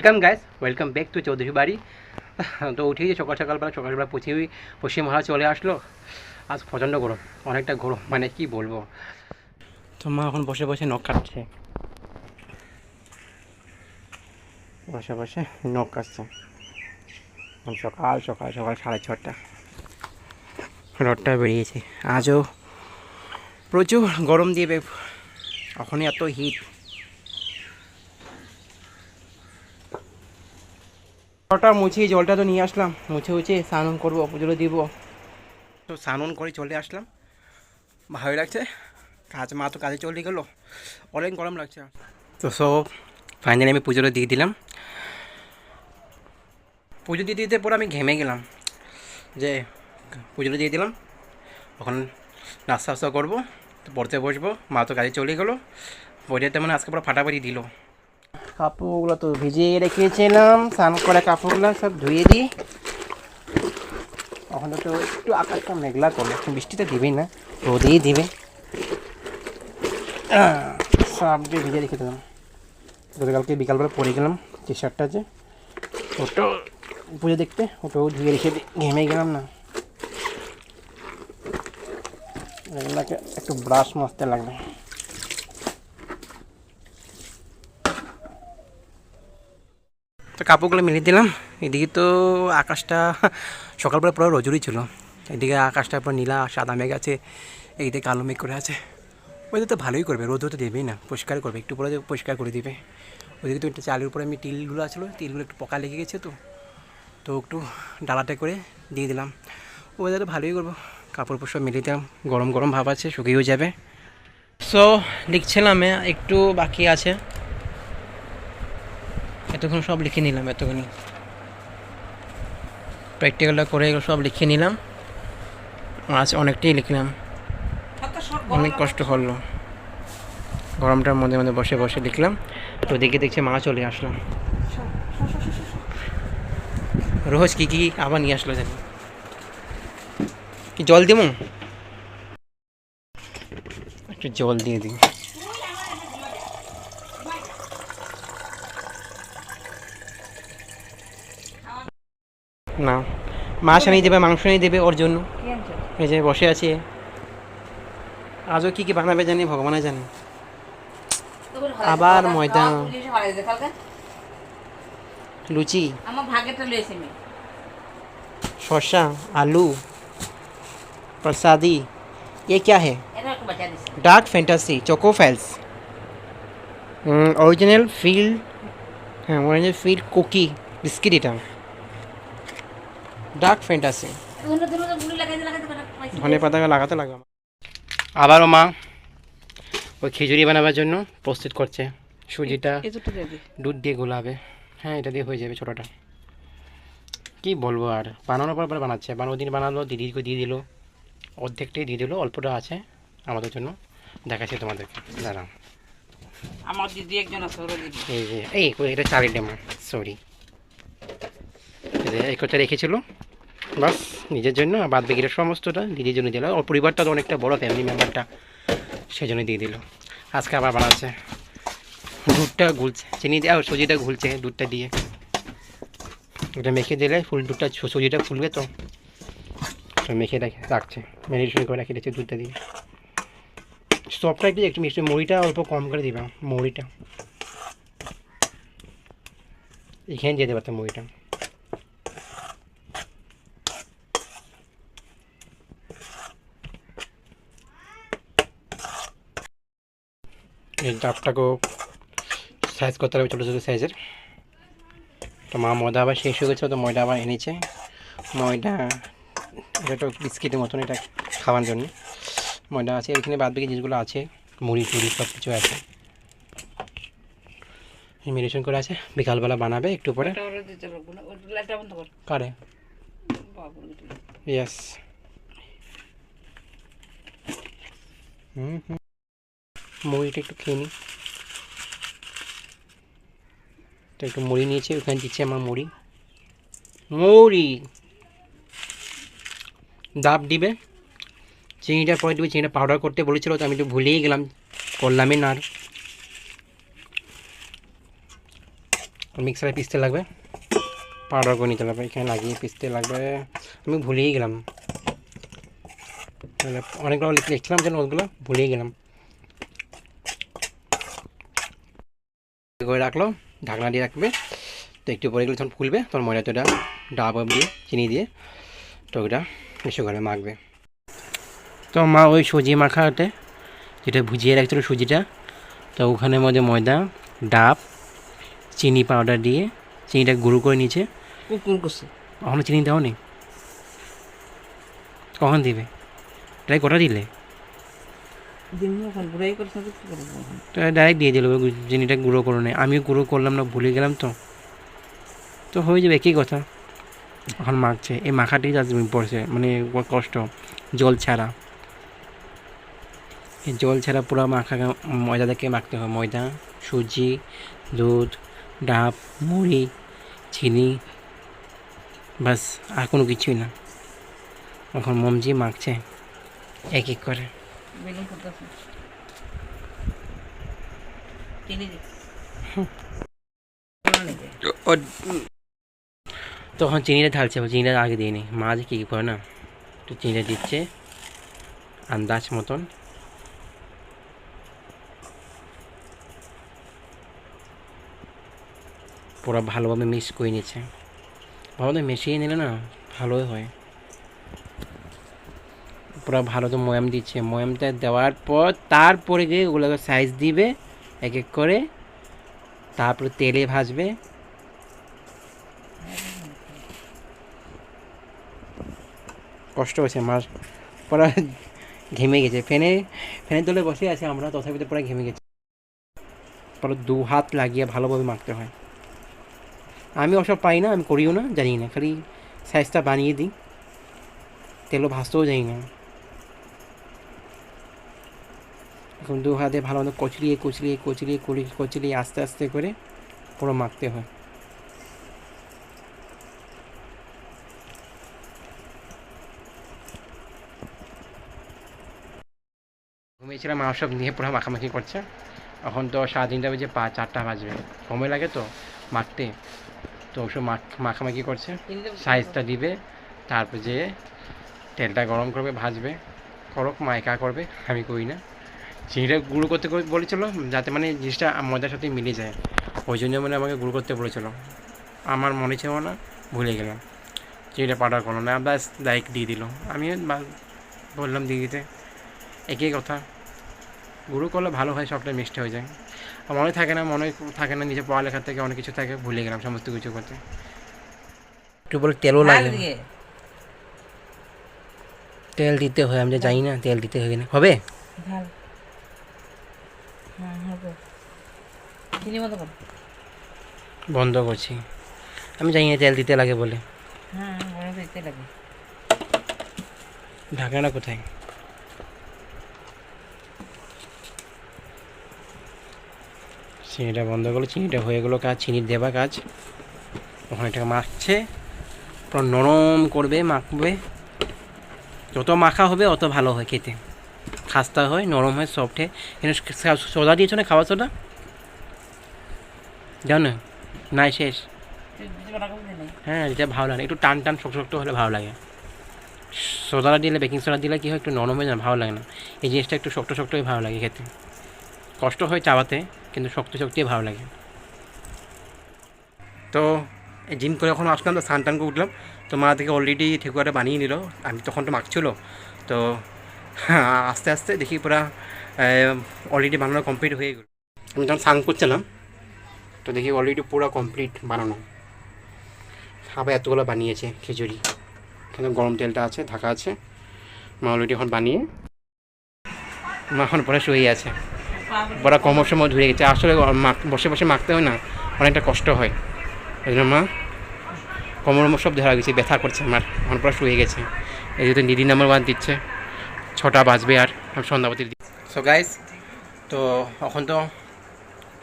Welcome guys, welcome back to Chowdhury বাড়ি। তো উঠেই সকালবেলা পশ্চিম মহড়া চলে আসলো। আজ প্রচণ্ড গরম, অনেকটা গরম, মানে কি বলবো। তো মা এখন বসে বসে নখ কাটছে, নখ কাটছে। সকাল সকাল 6:30 রোদটা বেরিয়েছে। আজও প্রচুর গরম দিয়ে এখনই এত হিট। জলটা মুছে, জলটা তো নিয়ে আসলাম, মুছে স্নান করবো, পুজো দিব। তো স্নান করে চলে আসলাম, ভালো লাগছে। মা তো কাজে চলে গেলো, অনেক গরম লাগছে। তো সব ফাইনালি আমি পুজোটা দিয়ে দিলাম। পুজো দিতে পরে আমি ঘেমে গেলাম, যে পুজোটা দিয়ে দিলাম। এখন নাস্তা করবো, তো পড়তে বসবো। মা তো কাজে চলে গেলো, বইটাতে মানে আজকে পুরো ফাটাফাটি দিল। কাপড়গুলো তো ভিজিয়ে রেখেছিলাম, স্নান করে কাপড়গুলো সব ধুয়ে দিই। এখন তো একটু আকাশটা মেঘলা করলো, বৃষ্টিতে দিবেই না, রোদেই দিবে। সব দিয়ে ভিজে রেখে দিলাম। গতকালকে বিকালবেলা পরে গেলাম টি শার্টটা, যে ওটাও পুজো দেখতে, ওটাও ধুয়ে রেখে ঘেমে গেলাম না। এগুলোকে একটু ব্রাশ মাজতে লাগবে। তো কাপড়গুলো মিলিয়ে দিলাম। এদিকে তো আকাশটা সকালবেলা পুরো রোজুরই ছিল। এদিকে আকাশটা পুরো নীলা সাদা মেঘ আছে, এইদিকে কালো মেঘ করে আছে। ওইদিকে তো ভালোই করবে, রোদ তো দেবেই না, পরিষ্কার করবে, একটু পরে পরিষ্কার করে দিবে। ওইদিকে তো একটু চালের উপরে আমি তিলগুলো আসলো, তিলগুলো একটু পোকা লেগে গেছে, তো একটু ডালাটা করে দিয়ে দিলাম। ওইটা তো ভালোই করবো। কাপড় সব মিলিয়ে দিলাম, গরম গরম ভাব আছে, শুকিয়েও যাবে। সো লিখছিলাম, একটু বাকি আছে, এতক্ষণ সব লিখে নিলাম। এতক্ষণই প্র্যাকটিক্যালটা করে সব লিখে নিলাম। আজ অনেকটাই লিখলাম, অনেক কষ্ট হলো। গরমটার মধ্যে মধ্যে বসে বসে লিখলাম। তো দেখছি মা চলে আসলাম। রোজ কি আবার নিয়ে আসলো জানি। কি জল দিব? একটু জল দিয়ে দিই। না, মাছ আনিয়ে দেবে, মাংস আনিয়ে দেবে ওর জন্য। এই যে বসে আছে। আজও কি বানাবে জানি, ভগবানে জানে। আবার ময়দা, লুচি, শসা, आलू, प्रसादी। ये क्या है? Dark fantasy choco files, original feel, हाँ ओरिजिनल फील कुकी बिस्किट। এটা ডার্ক ফ্যান্টাসি, ধনে পাতা লাগাতে লাগবে। আবারও মা ওই খিচুড়ি বানাবার জন্য প্রস্তুত করছে। সুজিটা দুধ দিয়ে গোলাবে। হ্যাঁ, এটা দিয়ে হয়ে যাবে ছোটোটা। কি বলবো, আর বানানোর পর বানাচ্ছে। বানানোর দিন বানালো, দিদিকে দিয়ে দিল, অর্ধেকটাই দিয়ে দিল, অল্পটা আছে আমাদের জন্য। দেখাচ্ছি তোমাদেরকে, দাঁড়াও। আমার দিদি একজন আছে, এই যে এটা চালের ডেমো, সরি, এই কথা রেখেছিল বাস নিজের জন্য, আর বাদ বাকিটা সমস্তটা দিদির জন্য দিল। ওর পরিবারটা তো অনেকটা বড়, ফ্যামিলি মেম্বারটা, সেই জন্য দিয়ে দিল। আজকে আবার বানাচ্ছে, দুধটা গুলছে, চিনি দিয়ে আর সুজিটা ঘুলছে দুধটা দিয়ে। ওটা মেখে দিলে দুধটা সুজিটা ফুলবে, তো মেখে রাখছে, ম্যারিনেশন করে রেখে দিচ্ছে দুধটা দিয়ে। সবটা একটু মিষ্টি, মুড়িটা অল্প কম করে দিবা, মুড়িটা এখানে দিয়ে দেবা তো মুড়িটা। এই ডাবটাকেও সাইজ করতে হবে, ছোটো ছোটো সাইজের। তো মা ময়দা আবার শেষ হয়ে গেছিলো, তো ময়দা আবার এনেছে। ময়দা এটা তো বিস্কিটের মতন, এটা খাওয়ার জন্য ময়দা আছে। এখানে বাদ বাকি জিনিসগুলো আছে, মুড়ি টুড়ি সব কিছু আছে, মেডিসিন করে আছে। বিকালবেলা বানাবে একটু পরে। কারে ইয়েস, মুড়িটা একটু খেয়ে নিই। তো একটু মুড়ি নিয়েছি, ওখানে দিচ্ছে আমার মুড়ি। ডাব দিবে, চিনিটা পরে দিবে। চিনিটা পাউডার করতে বলেছিল, তো আমি একটু ভুলেই গেলাম, করলামই না। আর মিক্সারে পিসতে লাগবে, পাউডার করে নিতে লাগবে, এখানে লাগিয়ে পিসতে লাগবে। আমি ভুলেই গেলাম, অনেকগুলো লিখছিলাম যেন ওগুলো ভুলেই গেলাম। করে রাখলো, ঢাকনা দিয়ে রাখবে। তো একটু পরে গেলে যখন ফুলবে তখন ময়দাটা ডাব দিয়ে চিনি দিয়ে তো ওটা মিশে করে মাখবে। তো মা ওই সুজি মাখাতে যেটা ভুজিয়ে রাখছিল সুজিটা, তো ওখানের মধ্যে ময়দা, ডাব, চিনি পাউডার দিয়ে চিনিটা গুঁড়ো করে নিয়েছে। কুকুর করছে কখনো চিনি দাও নি? কখন দিবে? তাই কটা দিলে? দিন এখন বুড়াই করছে তো কি করবো এখন? তো ডাইরেক্ট দিয়ে দিল, চিনিটা গুঁড়ো করে নেয়। আমিও গুঁড়ো করলাম না, ভুলে গেলাম। তো তো হয়ে যাবে, একই কথা। এখন মাখছে, এই মাখাটাই আজ পড়ছে, মানে কষ্ট, জল ছাড়া। এই জল ছাড়া পুরো মাখা ময়দা থেকে মাখতে হয়। ময়দা, সুজি, দুধ, ডাব, মুড়ি, চিনি, বাস, আর কোনো কিছুই না। এখন মমজি মাখছে এক এক করে। বেলুন করতেছে চিনি দি তখন চিনিটা ঢালছে, চিনিটা আগে দিইনি। মা যে কী করে না, একটু চিনিটা দিচ্ছে আন্দাজ মতন। পুরো ভালোভাবে মিক্স করে নিচ্ছে। ভালোভাবে মিশিয়ে নিলে না ভালোই হয়। পুরো ভালো তো ময়াম দিচ্ছে, ময়ামটা দেওয়ার পর তারপরে গিয়ে ওগুলোকে সাইজ দিবে এক এক করে, তারপরে তেলে ভাজবে। কষ্ট হয়েছে মার, পুরো ঘেমে গেছে। ফ্যানের তলে বসে আছে আমরা, তথাপি তো পুরো ঘেমে গেছে। পুরো 2 হাত লাগিয়ে ভালোভাবে মাখতে হয়। আমি ওসব পাই না, আমি করিও না, জানি না, খালি সাইজটা বানিয়ে দিই, তেলও ভাজতেও যাই না। এখন 2 হাতে ভালো মতো কচলিয়ে কচলিয়ে কচলিয়ে কচলিয়ে আস্তে আস্তে করে পুরো মাখতে হয়। ঘুমিয়েছিলাম, মা সব নিয়ে পুরো মাখামাখি করছে। এখন তো 3:30 বেজে 4টা বাজবে, সময় লাগে তো মাখতে। তো ওসব মাখামাখি করছে, সাইজটা দিবে, তারপর যে তেলটা গরম করবে, ভাজবে, করক মাইকা করবে, আমি করি না। চিনিটা গুঁড়ো করতে বলেছিল, যাতে মানে জিনিসটা ময়দার সাথে মিলে যায়, ওই জন্য মানে আমাকে গুঁড়ো করতে বলেছিল। আমার মনে ছিল না, ভুলে গেলাম। চিনিটা পাউডার করলো না, ব্যাস ডাইরেক্ট দিয়ে দিল। আমি বললাম দিয়ে দিতে, একই কথা। গুঁড়ো করলে ভালো হয়, সবটা মিষ্টি হয়ে যায়। মনে থাকে না, নিজে পড়ালেখার থেকে অনেক কিছু থাকে, ভুলে গেলাম সমস্ত কিছু করতে। একটু বলে তেলও লাগে, তেল দিতে হয়, আমি জানি না তেল দিতে হয় না। হবে ঢাল হ্যাঁ হবে চিনি মতো কর বন্ধ করছি, আমি জানি না তেল দিতে লাগে বলে। হ্যাঁ মনে দিতে লাগে। ঢাকনাটা কোথায়? চিনিটা বন্ধ করলো, চিনিটা হয়ে গেলো কাজ, চিনি দেবা কাজ। ওখানে এটাকে মাখছে, পুরো নরম করবে, মাখবে। যত মাখা হবে অত ভালো হয় খেতে, খাস্তা হয়, নরম হয়, সফট হয়। এখানে সোডা দিয়েছো না, খাওয়া সোডা জানো না? নাই শেষ। হ্যাঁ, এটা ভালো লাগে, একটু টান টান শক্ত শক্ত হলে ভালো লাগে। সোডা দিলে, বেকিং সোডা দিলে কী হয়, একটু নরম হয়ে যায়, ভালো লাগে না। এই জিনিসটা একটু শক্ত শক্তই ভালো লাগে খেতে, কষ্ট হয় চাবাতে, কিন্তু শক্ত শক্তই ভালো লাগে। তো জিম করে যখন আসলাম, তো স্নান টান করে উঠলাম, তো মা থেকে অলরেডি ঠেকুয়াটা বানিয়ে নিল। আমি তখন তো মাখছিল, তো আস্তে আস্তে দেখি পুরা অলরেডি বানানো কমপ্লিট হয়ে গেল। আমি যখন স্নান করছিলাম, তো দেখি অলরেডি পুরো কমপ্লিট বানানো। আবার এতগুলো বানিয়েছে খিচুড়ি, এখানে গরম তেলটা আছে, ঢাকা আছে। মা অলরেডি এখন বানিয়ে মা এখন পরে শুয়ে আছে, বড় কম সময় ধরে গেছে। আসলে বসে বসে মাখতে হয় না, অনেকটা কষ্ট হয়। এই জন্য মা কোমর সব ধরা গেছে, ব্যথা করছে আমার, এখন পুরো শুয়ে গেছে। এই যেহেতু দিদি নাম্বার 1 দিচ্ছে, 6টা বাজবে আর সন্ধ্যাবতীর দিচ্ছে। সো গাইস, তো এখন তো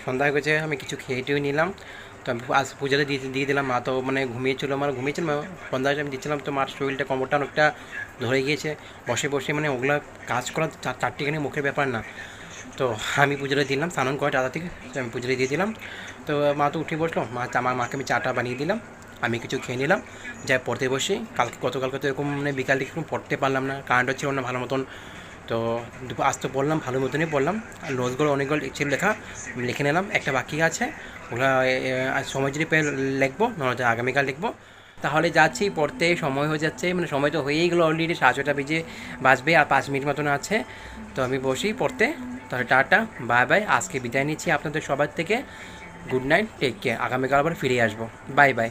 সন্ধ্যা হয়ে গেছে, আমি কিছু খেয়েটেও নিলাম। তো আমি আজ পূজাতে দিয়ে দিলাম। মা তো মানে ঘুমিয়েছিলাম, সন্ধ্যায় আমি দিচ্ছিলাম। তো মার শরীরটা, কোমরটা অনেকটা ধরে গিয়েছে, বসে বসে মানে ওগুলা কাজ করা চারটিখানি মুখের ব্যাপার না। তো আমি পুজোটা দিলাম, স্নান করে দাদা থেকে তো আমি পুজোটা দিয়ে দিলাম। তো মা তো উঠে বসলো, আমার মাকে আমি চাটা বানিয়ে দিলাম, আমি কিছু খেয়ে নিলাম, যাই পড়তে বসি। গতকালকে তো এরকম মানে বিকাল দিকে পড়তে পারলাম না, কারেন্টও ছিল না ভালো মতন। তো আজ তো পড়লাম, ভালো মতনই পড়লাম। আর নোটসগুলো অনেকগুলো ছিল লেখা, লিখে নিলাম, একটা বাকি আছে, ওগুলো আজ সময় যদি পেয়ে লিখবো, নাহলে আগামীকাল লিখবো। তাহলে যাচ্ছি পড়তে, সময় হয়ে যাচ্ছে, মানে সময় তো হয়েই গেলো অলরেডি, 6:30 বেজে বাজবে, আর 5 মিনিট মতন আছে। তো আমি বসি পড়তে। তাহলে টাটা, বাই বাই, আজকে বিদায় নিচ্ছি আপনাদের সবার থেকে। গুড নাইট, টেক কেয়ার, আগামীকাল আবার ফিরে আসবো। Bye bye.